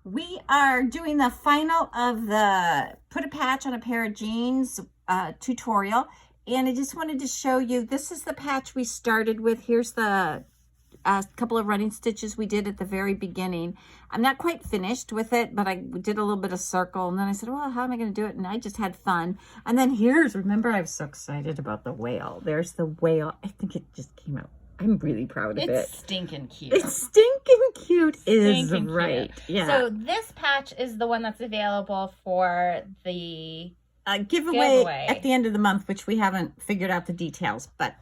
We are doing the final of the put a patch on a pair of jeans tutorial, and I just wanted to show you, this is the patch we started with. Here's the couple of running stitches we did at the very beginning. I'm not quite finished with it, but I did a little bit of circle, and then I said, well, how am I going to do it? And I just had fun. And then remember, I was so excited about the whale. There's the whale. I think it just came out. I'm really proud of it. It's stinking cute. It's stinking cute is right. Yeah. So this patch is the one that's available for the giveaway at the end of the month, which we haven't figured out the details, but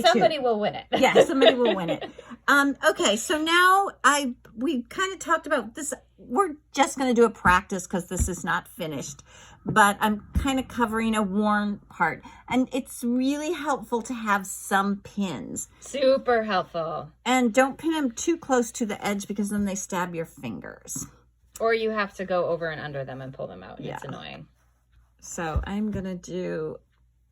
somebody will win it. Yeah, somebody will win it. Okay, so now we kind of talked about this. We're just going to do a practice because this is not finished, but I'm kind of covering a worn part, and it's really helpful to have some pins. Super helpful. And don't pin them too close to the edge because then they stab your fingers. Or you have to go over and under them and pull them out. Yeah. It's annoying. So I'm going to do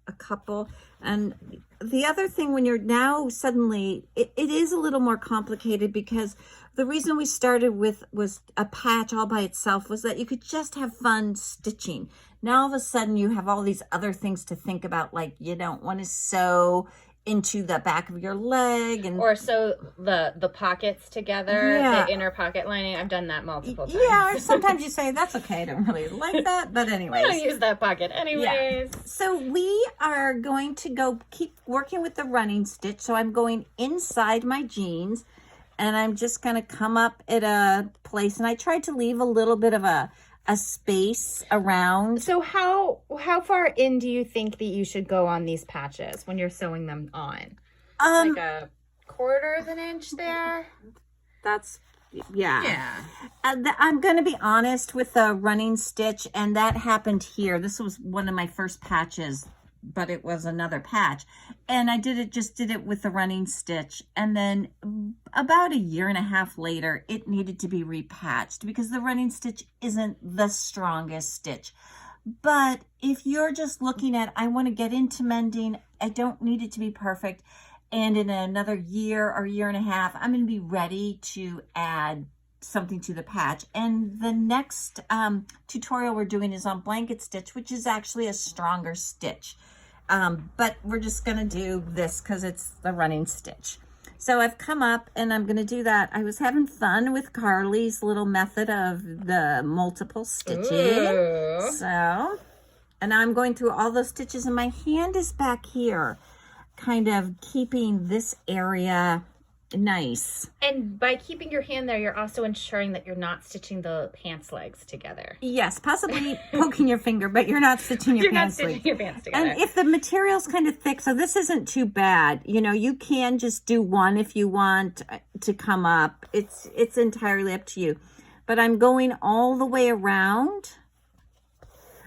a couple. And the other thing, when you're now suddenly, it is a little more complicated, because the reason we started with was a patch all by itself was that you could just have fun stitching. Now all of a sudden you have all these other things to think about, like you don't want to sew into the back of your leg, and or sew the pockets together, yeah. The inner pocket lining. I've done that multiple times. Yeah, or sometimes you say, that's okay, I don't really like that, but anyways. I don't use that pocket anyways. Yeah. So we are going to keep working with the running stitch. So I'm going inside my jeans, and I'm just going to come up at a place, and I tried to leave a little bit of a space around. So how far in do you think that you should go on these patches when you're sewing them on? Like a quarter of an inch there? That's, yeah. I'm going to be honest with the running stitch, and that happened here. This was one of my first patches, but it was another patch, and I just did it with the running stitch, and then about a year and a half later it needed to be repatched because the running stitch isn't the strongest stitch. But if you're just looking at, I want to get into mending, I don't need it to be perfect, and in another year or year and a half I'm going to be ready to add something to the patch. And the next tutorial we're doing is on blanket stitch, which is actually a stronger stitch, but we're just going to do this because it's the running stitch. So I've come up and I'm going to do that. I was having fun with Carly's little method of the multiple stitching. Ooh. So, and I'm going through all those stitches, and my hand is back here, kind of keeping this area nice. And by keeping your hand there, you're also ensuring that you're not stitching the pants legs together. Yes, possibly poking your finger, but you're not stitching your pants together. And if the material's kind of thick, so this isn't too bad. You know, you can just do one if you want to come up. It's entirely up to you. But I'm going all the way around.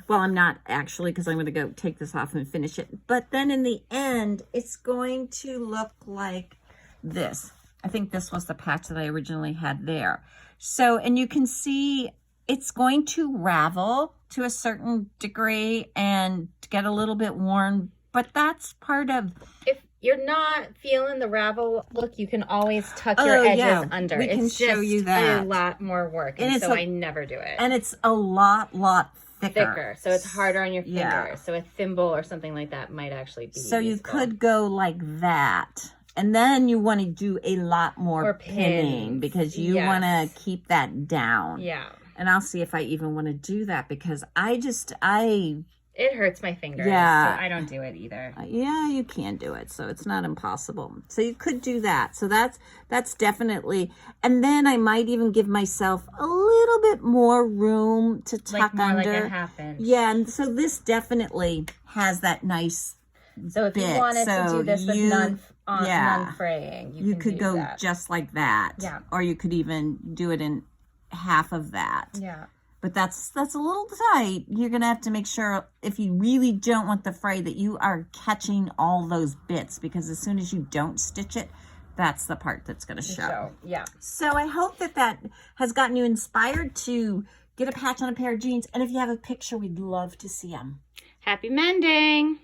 Well, I'm not actually, because I'm going to go take this off and finish it. But then in the end, it's going to look like this. I think this was the patch that I originally had there. So, and you can see it's going to ravel to a certain degree and get a little bit worn, but that's part of... If you're not feeling the ravel look, you can always tuck your edges under. We can show you that. A lot more work, and so I never do it. And it's a lot thicker. So it's harder on your fingers. Yeah. So a thimble or something like that might actually be So useful. you could go like that. And then you want to do a lot more pinning because you want to keep that down. Yeah. And I'll see if I even want to do that, because it hurts my fingers. Yeah. So I don't do it either. Yeah, you can do it. So it's not impossible. So you could do that. So that's definitely, and then I might even give myself a little bit more room to tuck under. Like a half inch. Yeah. And so this definitely has that nice So if you wanted to do this with none fraying, you could go that. Just like that. Yeah. Or you could even do it in half of that. Yeah. But that's a little tight. You're going to have to make sure, if you really don't want the fray, that you are catching all those bits, because as soon as you don't stitch it, that's the part that's going to show. Yeah. So I hope that has gotten you inspired to get a patch on a pair of jeans. And if you have a picture, we'd love to see them. Happy mending.